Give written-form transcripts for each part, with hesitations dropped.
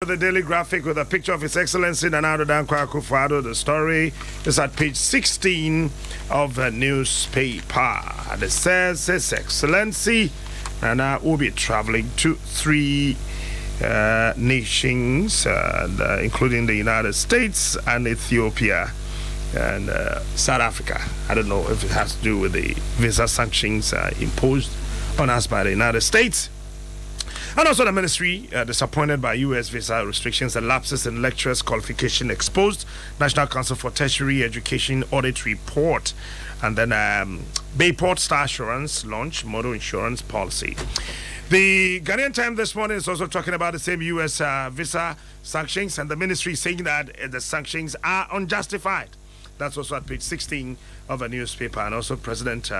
the Daily Graphic with a picture of His Excellency Nana Addo Dankwa Akufo-Addo. The story is at page 16 of the newspaper. And it says His Excellency Nana will be traveling to 3 nations, including the United States and Ethiopia and South Africa. I don't know if it has to do with the visa sanctions imposed on us by the United States. And also the ministry disappointed by U.S. visa restrictions and lapses in lecturers' qualification exposed. National Council for Tertiary Education audit report. And then Bayport Star Assurance launch motor insurance policy. The Ghanaian Times this morning is also talking about the same U.S. visa sanctions, and the ministry saying that the sanctions are unjustified. That's also at page 16 of a newspaper. And also President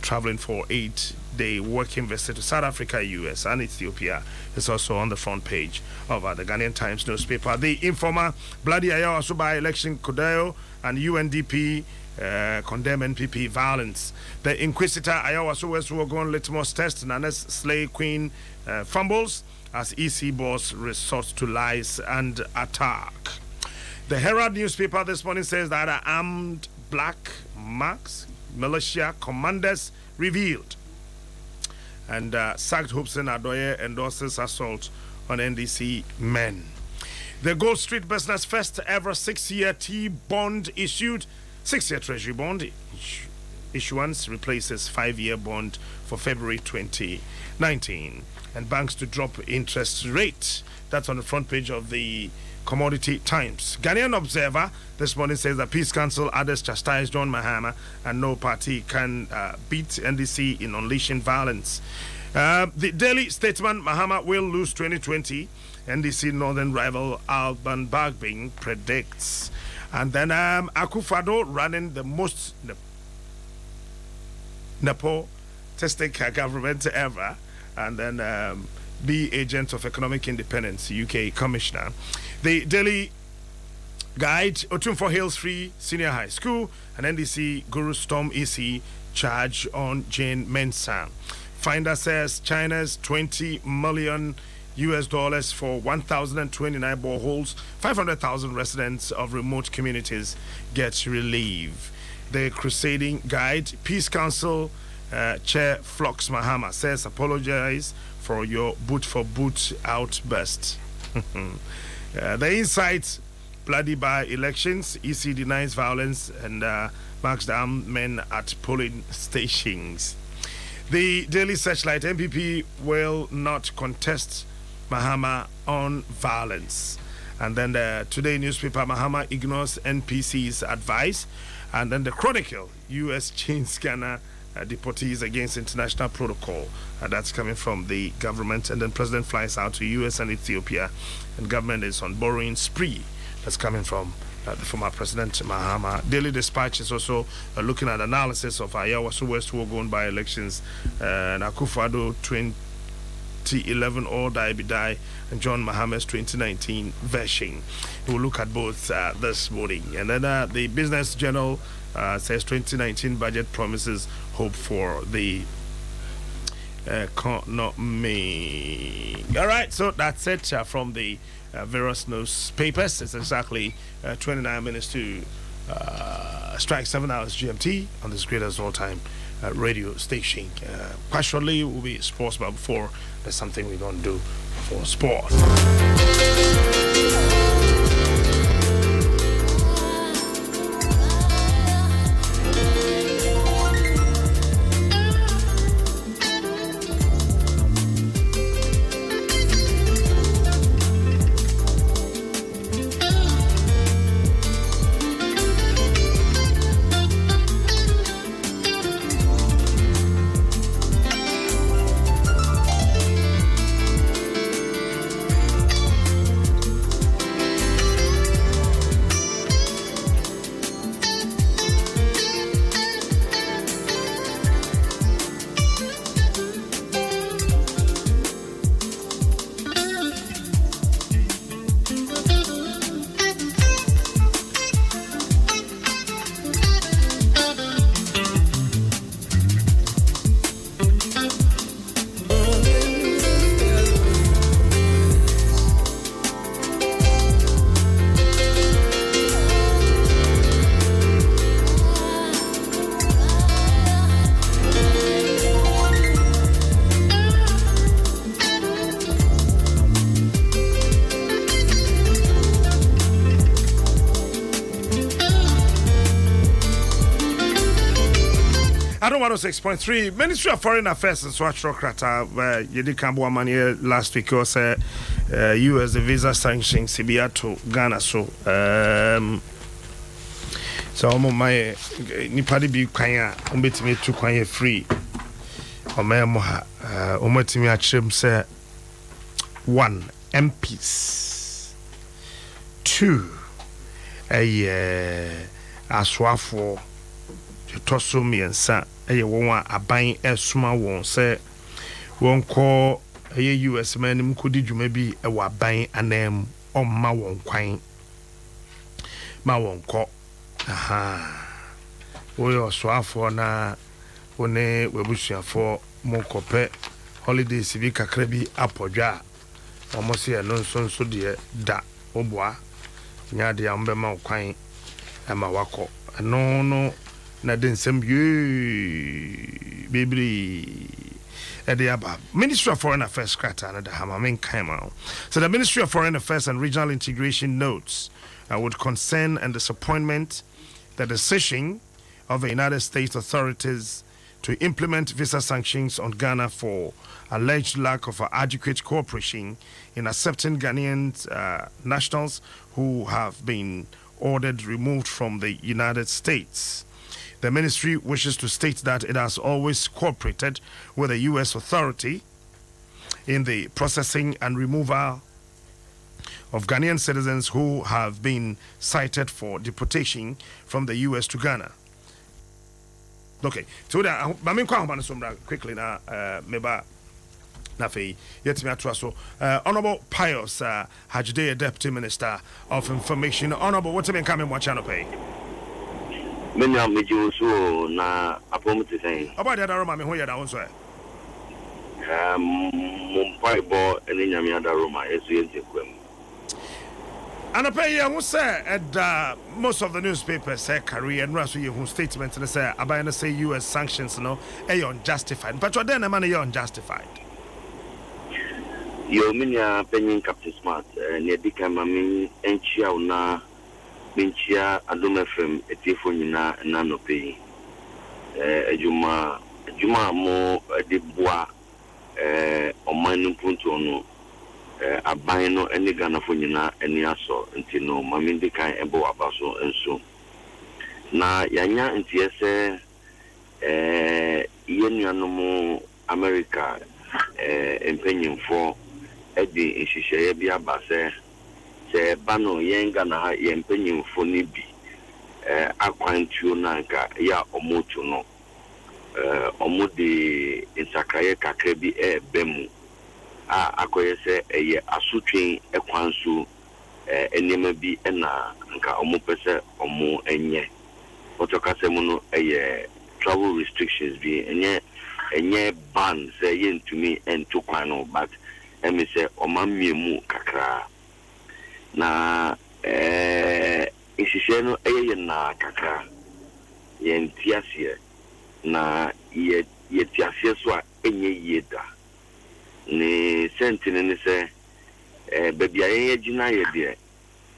traveling for 8-day working visit to South Africa, U.S. and Ethiopia is also on the front page of the Ghanaian Times newspaper. The Informer, Bloody Ayawa Suba election, Kodeo and UNDP condemn NPP violence. The Inquisitor Ayawa Suwesu litmus test, Nanes Slay Queen fumbles as EC boss resorts to lies and attack. The Herald newspaper this morning says that armed black marks militia commanders revealed. And sacked Hobson Adoye endorses assault on NDC men. The Gold Street Business first ever 6-year T-bond issued. 6-year Treasury bond issuance replaces 5-year bond for February 2019. And banks to drop interest rate. That's on the front page of the Commodity Times. Ghanaian Observer this morning says the Peace Council others chastise John Mahama and no party can beat NDC in unleashing violence. The Daily Statesman, Mahama will lose 2020. NDC Northern rival Alban Bagbin predicts. And then Akufo-Addo running the most nepotistic government ever. And then be agent of economic independence, UK commissioner. The Daily Guide, Otumfor Hills Free Senior High School, and NDC Guru Storm EC charge on Jane Mensah. Finder says China's $20 million for 1,029 boreholes, 500,000 residents of remote communities get relief. The Crusading Guide, Peace Council Chair Flux Mahama says apologize for your boot-for-boot outburst. The Insights, bloody by elections, EC denies violence and marks down men at polling stations. The Daily Searchlight, MPP will not contest Mahama on violence. And then the Today newspaper, Mahama ignores NPC's advice. And then the Chronicle, U.S. chains Ghana deportees against international protocol. That's coming from the government. And then President flies out to U.S. and Ethiopia. And government is on borrowing spree. That's coming from the former President Mahama. Daily Dispatch is also looking at analysis of Ayawa West Wogon by elections. And Akufo-Addo 2011 All Die Be Die and John Mahama's 2019 version. We'll look at both this morning. And then the Business Journal says 2019 budget promises hope for the economy. All right, so that's it from the various newspapers. It's exactly 29 minutes to strike 7 hours GMT on this greatest all-time radio station. Quite shortly will be sports, but before there's something we're going to do for sport. 106.3 Ministry of Foreign Affairs and Swatchrokrata Yedi Kambo Mania last week was US the visa sanctions Sibia to Ghana so my nipadi bi kwanya umbetimi tu kwanya free omemo ha umetimi achim say 1 MPs 2 aswafo toso miensa won aban esuma won say won ko US man nim kodi dwuma bi wa aban anam omma won kwan ma won ko we oswafo na one webusuafo mokope holidays bi kakra bi apodwa omosi e no nso de da oboa nya de ambe ma kwan ama wako no na den sem baby Ministry of Foreign Affairs krata na da hamamen kaima. So the Ministry of Foreign Affairs and Regional Integration notes would concern and disappointment the decision of the United States authorities to implement visa sanctions on Ghana for alleged lack of adequate cooperation in accepting Ghanaian nationals who have been ordered removed from the United States. The ministry wishes to state that it has always cooperated with the U.S. authority in the processing and removal of Ghanaian citizens who have been cited for deportation from the U.S. to Ghana. Okay, so that quickly now, meba nafi yetimi atwaso Honorable Pius Hajide, Deputy Minister of Information. Honorable, what me come in watch channel pay? Menya meji so na apomete say about that Roma me ho ya da won so mumpai bo ene nyame ada Roma esu yentekwam and pay ya who say most of the newspapers say carry and raso you statement and say abayana say US sanctions no e unjustified but then man e unjustified yo menya penyin Captain Smart ne dika mami enchia una Minchia Adom FM etifo nyina na no pay ejuma mo de boa oman punto no aban no ene Ghana fo nyina ene aso nti no mami de kan ebo abaso enso na yanya nti ese yenuanom America empenyimfo edi nhihye bi abase se bano yenga na yempenyimfo ni bi akwantuo nanka ya omotu no omudi insakaye kakra bi bemu akoye se eye asutwen ekwansu enema bi na nka omopese omo enye otokasemu no eye travel restrictions bi enye ban se yentumi ento kwan no but emi se omamiemu kakra na ishishe no eye na kakra yentiasie na yetiasie so a enye yeda ne sentine ne se bebia ye gina ye de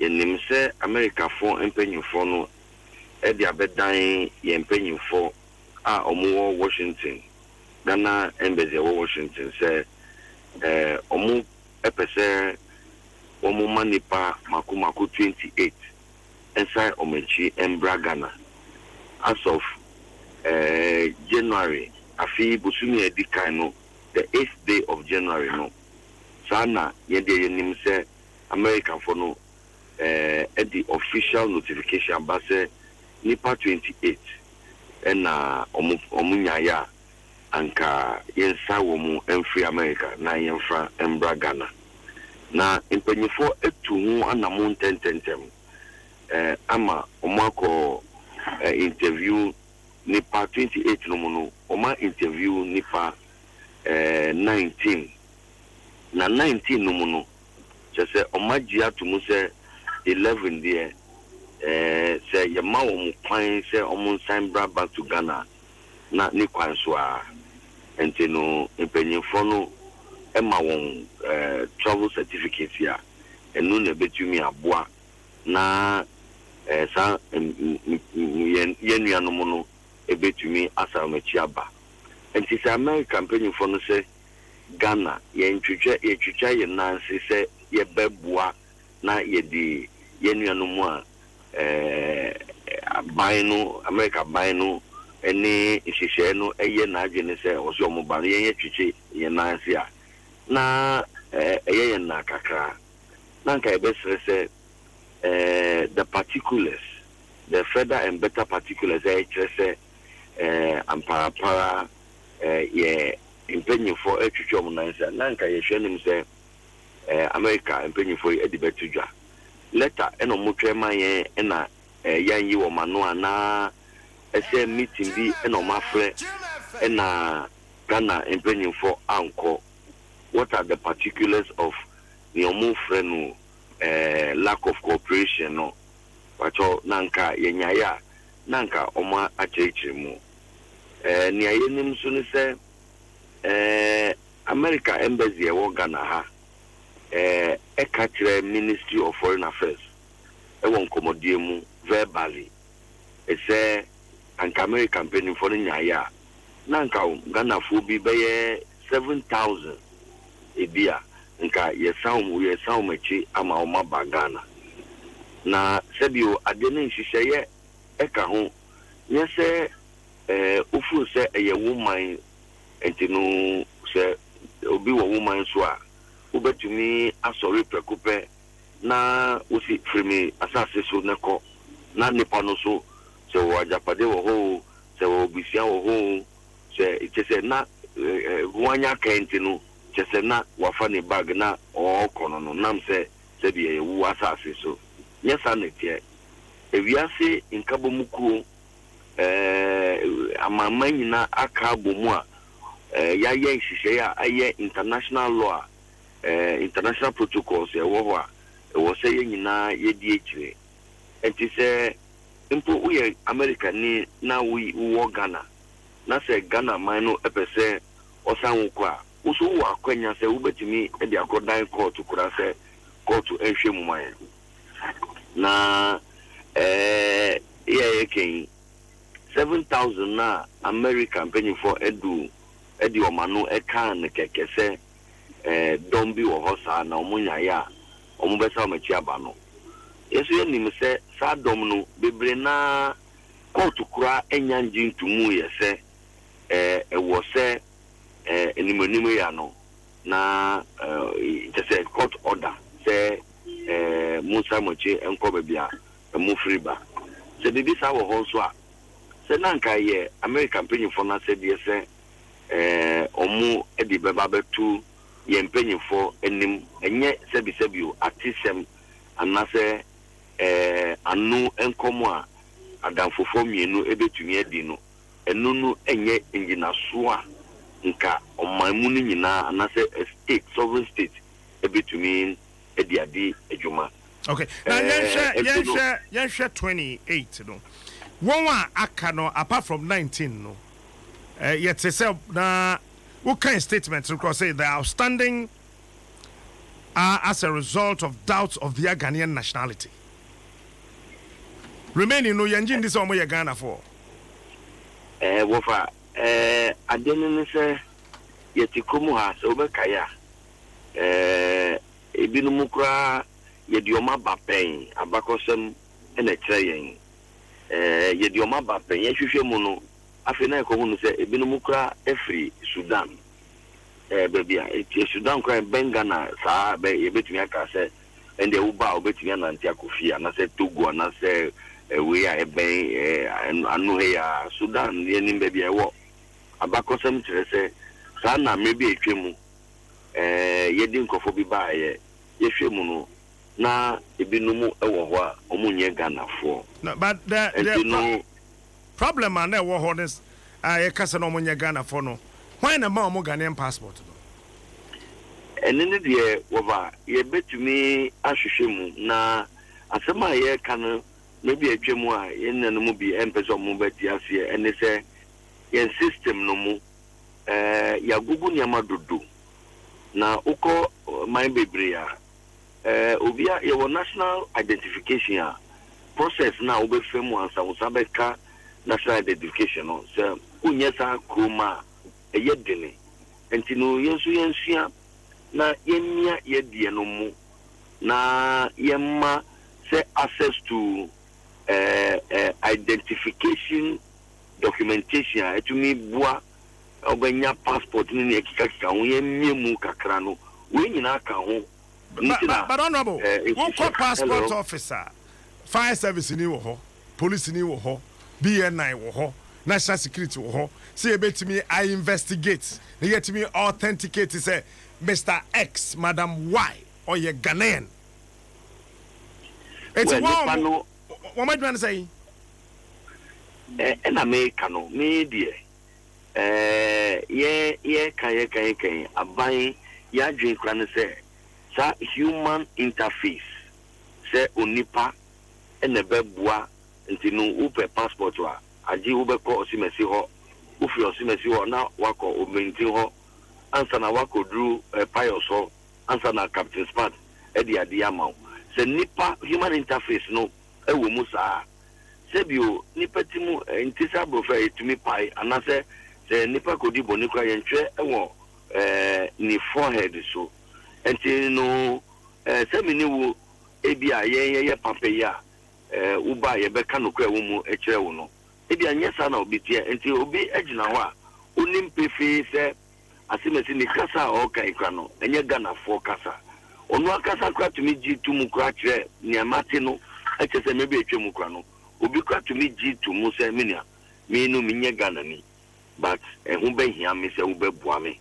yenim se America fo empenyimfo no de abedan ye empenyimfo a omo Washington Ghana embassy Washington se omo epese omo manipa makumako 28 inside omechi embra Ghana as of January afi busumi edikan no the 8th day of January no sana yede yenim se American for no the official notification ba se nipa 28 na omunyaya anka yensa wo mu emfree America na yenfra embra Ghana na impenyifo etu hu anamu ntententem ama omako interview nipa 28 no mu oma interview nipa 19 na 19 no mu no se omagia to mu se 11 there se yema wo mu kwan se omun sign back to Ghana na ni kwan so a enti no impenyifo no ema won travel certificate ya enu na betumi aboa na sa yenuanom no ebetumi asa machi aba enti se American penny for no say Ghana ye twitwa ye nansi se ye bebua na ye di ye nuanu mu a abaino America baino eni ihihye no eye na agene se oso mo ba ye twitwe ye nansi a na eye na kakra na nka ebesre se the particulars, the further and better particulars, say, ampara, impending for a future of Nansa, Nanka, you show him say, America, impending for a debate to ja. Letter, and no mutrema, and a young you or manoa, na, a same meeting be, and no mafre, and a Ghana impending for uncle. What are the particulars of your move friend? Lack of cooperation no wacho nanka yenyaya nanka oma achechemu ni ayenim so ne se America embassy e wo Ghana ha ekatre Ministry of Foreign Affairs e won komodie mu verbally e se anka American penny for nyaya nanka Ghana fo bi be 7,000 ebia nka yesaum machi ama oma bagana na sebio adene nhihye eka ho nyese ofu se eye woman entinu se obi wo woman so a obetumi asori prekupe na osi frimi asase so neko na nipa no so se wo ajapade wo ho se wo bisia wo ho se itese na wanya kentinu chesena wafani bag na kono no nam se bi ewu asase so nyesa netie ewiase nkabo mukuo amama nyina aka bomu a ya ye nhihye ya aye international law international protocols e wo ho a wo se ye nyina ye di ekire enti se mpo uye America ni na wo Ghana na se Ghana man no epese osan kwa uso wa kwanya se ubetimi e di akodan court kura se court ehwe muman na ken 7,000 na American penny for edi omanu e kan keke se dombi wo hosa na omunya ya omubesa machi aba no yeso yenim se sa dom no bebre na court kura enyanji ntumu ye se wo se enimonimu ya no na just court order say Musa Mochi enko bebia mu friba se bibi sa wo ho so a se nanka ye American penny for na se die se omu edi beba betu ye penny for enim enye se bisebio atisem anase anu enkomo a adamfofo mienu ebetumi edi no enunu enye engina so a nka omamu ni nyina anase state sovereign state ebetumi ediadi ejuma. Okay, now yensha 28 no one aka no apart from 19 no yet say na what kind of statement to say the outstanding are as a result of doubts of their Ghanaian nationality remaining no yanjin this omo ye Ghana for wofa adeni se yetikomu ha se obekaya ebinu kura yedioma bapen abakosem ene treyen yedioma bapen yehwehwe mu no afena ekohunu se ebinu kura efri Sudan bebia Sudan kura bengana sa be yebetumi aka se ende uba obetumi ananti akofia na se Togo na se we are ben anu ya Sudan yenim bebia wo abakosem kire se sa na mebi etwemu yedi nkofo bi ba ye yehwe mu no na ebinumu ewo ho a omunye Ghana fo but the problem and ewo ho this ye kase no omunye Ghana fo no why na ma omo Ghanaian passport no enene de woba ye betumi ahwehwe mu na asema ye kan maybe atwemu a ye nanumu bi empeso mu beti ase ene se ye system no mu ya gugu nyama dodo na uko my bebre a obia your national identification process na obefemu ansa usabeka national identification no so unyesa kroma eyedene entino yensu yensua na yenya yedie no mu na yemma say access to identification documentation etumi bua obenya passport ni ekika ho yemmu kakra no we nyina ka ho but honorable what passport officer fire service ni wo ho police ni wo ho BNI wo ho national security wo ho say ebetimi I investigate na yetimi authenticate say Mr X Madam Y or ye Ghanaian it's one what am I trying to say en America no media ye kan aban ya dwen kra ne say sa human interface say onipa ene bebua nti no upe passport wa agi ubeko osimesi ho ufi osimesi ho na wako omenti ho ansa na wako dru pious ho ansa na captain smart edi adi amount se nipa human interface no ewo mu saa sebio nipa timu intisa brofa etumi pai anase se nipa kodi boni kwa yentwe ewo ni forehead so enti no se mini wo ebia ye pape ya uba ye beka no kwa wo mu ekire wo no ebia nyesa na obitie enti obi agina ho a onim pefe se asimesi ni kasa o kai kwa no enye Ghana fo kasa onu akasa kwa tumi ji tumu kwa kire ni amate no ekese mebe etwemu kwa no obi kwa tumi ji tumu se minia mi no minye Ghana ni but hu be hia me se wo be boa me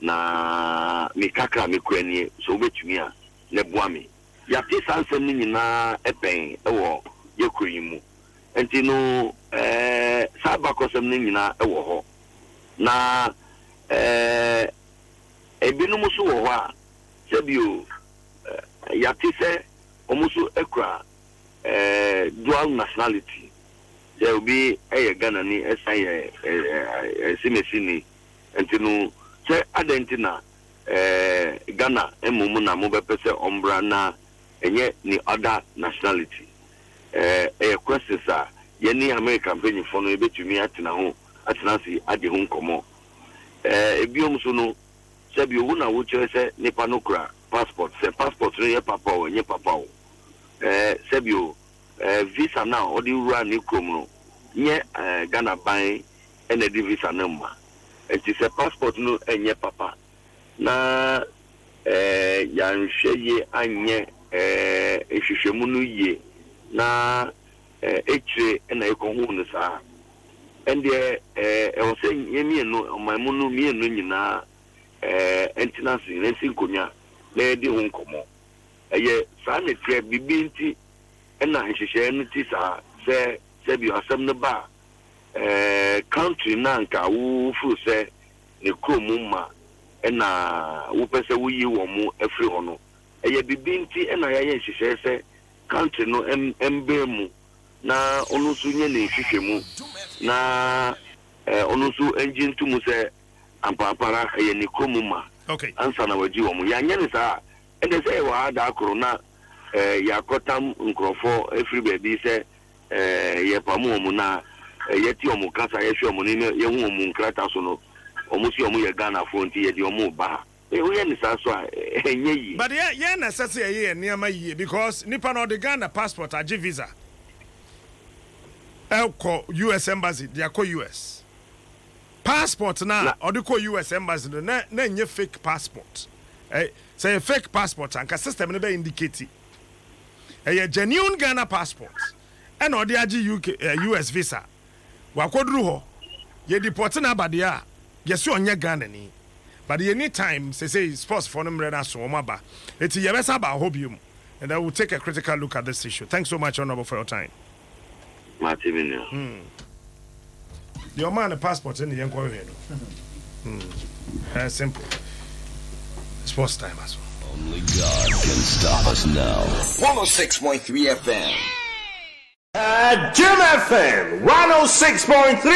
na mi kakra me kwa ni so obetumi a ne boa me ya ti sansem ni nyina epen ewo yekuri mu enti no saba kosem ni nyina ewo ho na ebinum so wo ho a sebio ya ti se omuso ekra dual nationality there will be Ghana ni esan simesi ni enti no se adentina Ghana emumu na mo bepese ombra na enye ni other nationality questions are yeni American penny for no ebetumi atena ho atena si ade ho nkomo ebiom so no se bi owu na wo chere se nipa no kra passport se passport no ye papa o nye papa o se bi o visa na odi rua ni krom no nye Ghana ban ene di visa na ma enti se passport no enye papa na ya nhweye anye ehwehwemu no ye na etre na ekohu no sa ende o se yemi no mamu no mi no nyina entinance nensi nkonya na di ho nkomo eye sa na tie bibinti na nhwehwe no ti sa se bi asem no ba country na nka wo fu se ne krom ma na wo pese wo yi wo mu afri ho no eye bibinti na ya ye nhwehwe se country no embe mu na onu su nye ne hwehwe mu na onu su engine tu mu se ampapara eye ne krom ma okay ansa na waji wo mu ya nye ne sa ende se wa da akoro na ya kotam nkrofo every baby se ye pamu mu na ye ti omu kasa ye hwe omu ni ye hu omu nkrata so no omu si omu ye Ghana fo nti ye di omu ba we ni sa so enye yi but ye na sase ye niama yi because nipa no the Ghana passport agi visa elko US embassy dia ko US passport na odiko US embassy no na nye fake passport say fake passport anka system no be indicate a genuine Ghana passport and odi agi UK US visa wakoduru ho ye deport na badia ye so onye Ghana ni but any time say sports for them ready so maba it's ye besa ba hobium and I will take a critical look at this issue. Thanks so much, Honorable, for your time. Your man a passport in the young simple. Sports time as well. Only God can stop us now. 106.3 FM. Jim FM 106.3.